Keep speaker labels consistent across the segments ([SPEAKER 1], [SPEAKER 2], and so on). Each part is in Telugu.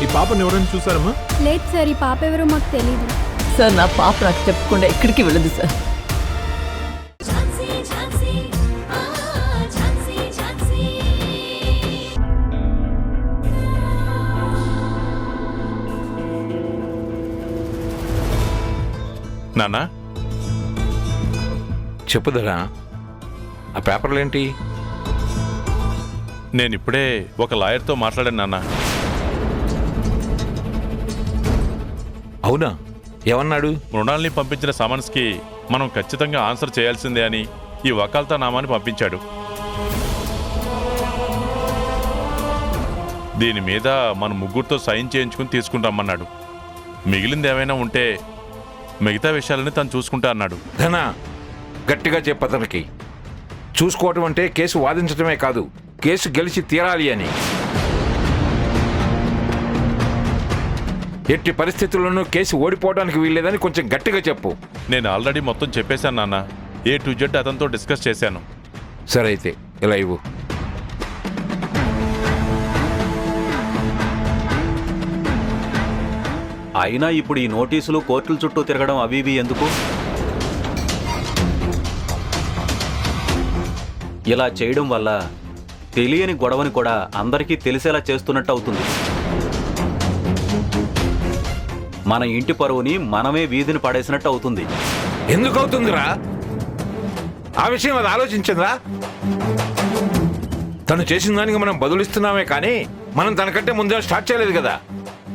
[SPEAKER 1] ఈ పాపను ఎవరైనా చూసారమ్మా?
[SPEAKER 2] లేదు సార్, ఈ పాప ఎవరో మాకు తెలీదు
[SPEAKER 3] సార్. నా పాప నాకు చెప్పకుండా ఎక్కడికి వెళ్ళదు సార్.
[SPEAKER 4] నాన్నా
[SPEAKER 5] చెప్పుదరా, ఆ పేపర్లు ఏంటి?
[SPEAKER 4] నేను ఇప్పుడే ఒక లాయర్తో మాట్లాడాను నాన్న.
[SPEAKER 5] అవునా? ఏమన్నాడు?
[SPEAKER 4] మృణాల్ని పంపించిన సమన్స్కి మనం ఖచ్చితంగా ఆన్సర్ చేయాల్సిందే అని ఈ వకాల్తా నామాని పంపించాడు. దీని మీద మన ముగ్గురితో సైన్ చేయించుకుని తీసుకుంటామన్నాడు. మిగిలింది ఏమైనా ఉంటే మిగతా విషయాలని తను చూసుకుంటా అన్నాడు.
[SPEAKER 5] ధనా, గట్టిగా చెప్పతనికి. చూసుకోవటం అంటే కేసు వాదించడమే కాదు, కేసు గెలిచి తీరాలి అని. ఎట్టి పరిస్థితుల్లోనూ కేసు ఓడిపోవడానికి వీల్లేదని కొంచెం గట్టిగా చెప్పు.
[SPEAKER 4] నేను ఆల్రెడీ మొత్తం చెప్పేశాను నాన్న. A to Z అతనితో డిస్కస్ చేశాను.
[SPEAKER 5] సరే అయితే ఇలా ఇవ్వు.
[SPEAKER 6] అయినా ఇప్పుడు ఈ నోటీసులు కోర్టుల చుట్టూ తిరగడం అవి ఇవి ఎందుకు? ఇలా చేయడం వల్ల తెలియని గొడవని కూడా అందరికీ తెలిసేలా చేస్తున్నట్టు అవుతుంది. మన ఇంటి పరువుని మనమే వీధిని పడేసినట్టు అవుతుంది.
[SPEAKER 5] ఎందుకు అవుతుందిరా? ఆ విషయం అది ఆలోచించిందా? తను చేసిన దానికి మనం బదులిస్తున్నామే కానీ మనం తనకంటే ముందే స్టార్ట్ చేయలేదు కదా.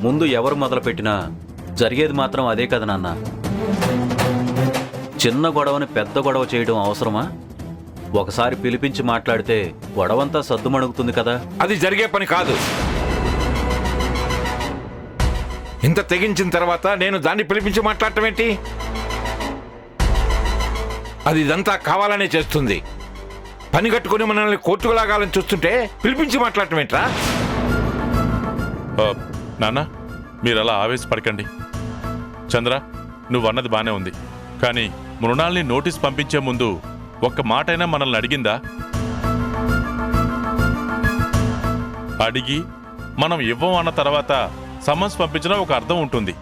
[SPEAKER 6] ముందు ఎవరు మొదలుపెట్టినా జరిగేది మాత్రం అదే కదా నాన్న. చిన్న గొడవని పెద్ద గొడవ చేయడం అవసరమా? ఒకసారి పిలిపించి మాట్లాడితే గొడవంతా సద్దుమణుగుతుంది కదా.
[SPEAKER 5] అది జరిగే పని కాదు. ఇంత తెగించిన తర్వాత నేను దాన్ని పిలిపించి మాట్లాడటం ఏంటి? అది ఇదంతా కావాలనే చేస్తుంది. పని కట్టుకుని మనల్ని కోర్టుకు లాగాలని చూస్తుంటే పిలిపించి మాట్లాడటం ఏంట్రా?
[SPEAKER 4] నాన్న, మీరు అలా ఆవేశపడకండి. చంద్ర, నువ్వు అన్నది బానే ఉంది, కానీ మృణాల్ని నోటీస్ పంపించే ముందు ఒక్క మాటైనా మనల్ని అడిగిందా? అడిగి మనం ఇవ్వం అన్న తర్వాత సమన్స్ పంపించడం ఒక అర్థం ఉంటుంది.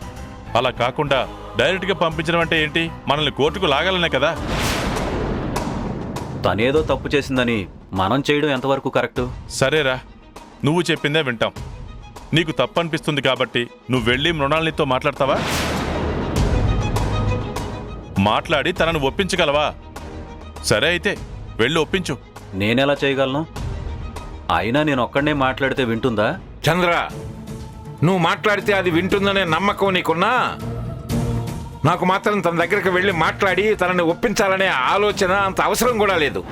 [SPEAKER 4] అలా కాకుండా డైరెక్ట్గా పంపించడం అంటే ఏంటి? మనల్ని కోర్టుకు లాగాలనే కదా.
[SPEAKER 6] తనేదో తప్పు చేసిందని మనం చేయడం ఎంతవరకు కరెక్టు?
[SPEAKER 4] సరేరా, నువ్వు చెప్పిందే వింటాం. నీకు తప్పు అనిపిస్తుంది కాబట్టి నువ్వు వెళ్ళి మృణాల్నితో మాట్లాడతావా? మాట్లాడి తనను ఒప్పించగలవా? సరే అయితే వెళ్ళి ఒప్పించు.
[SPEAKER 6] నేనెలా చేయగలను? అయినా నేను ఒక్కడనే మాట్లాడితే వింటుందా?
[SPEAKER 5] చంద్ర, నువ్వు మాట్లాడితే అది వింటుందనే నమ్మకం నీకున్నా నాకు మాత్రం తన దగ్గరికి వెళ్ళి మాట్లాడి తనని ఒప్పించాలనే ఆలోచన అంత అవసరం కూడా లేదు.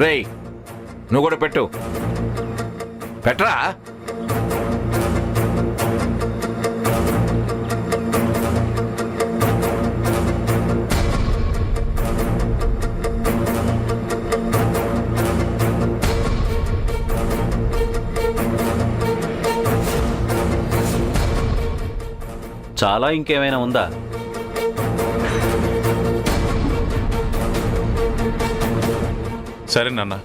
[SPEAKER 5] రేయ్, నువ్వు కూడా పెట్టు. పెట్టరా?
[SPEAKER 6] చాలా ఇంకేమైనా ఉందా?
[SPEAKER 4] సరే నాన్న,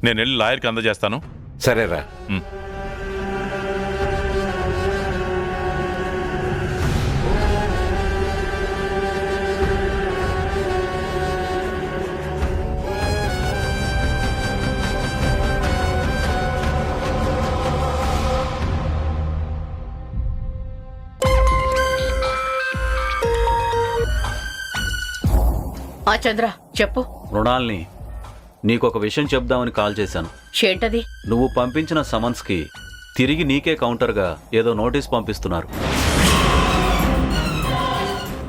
[SPEAKER 4] నేను వెళ్ళి లాయర్కి అందజేస్తాను.
[SPEAKER 5] సరేరా.
[SPEAKER 7] చంద్ర, చెప్పు.
[SPEAKER 6] మృణాల్ని, నీకొక విషయం చెప్దామని కాల్ చేశాను.
[SPEAKER 7] ఏంటది?
[SPEAKER 6] నువ్వు పంపించిన సమన్స్కి తిరిగి నీకే కౌంటర్గా ఏదో నోటీస్ పంపిస్తున్నారు.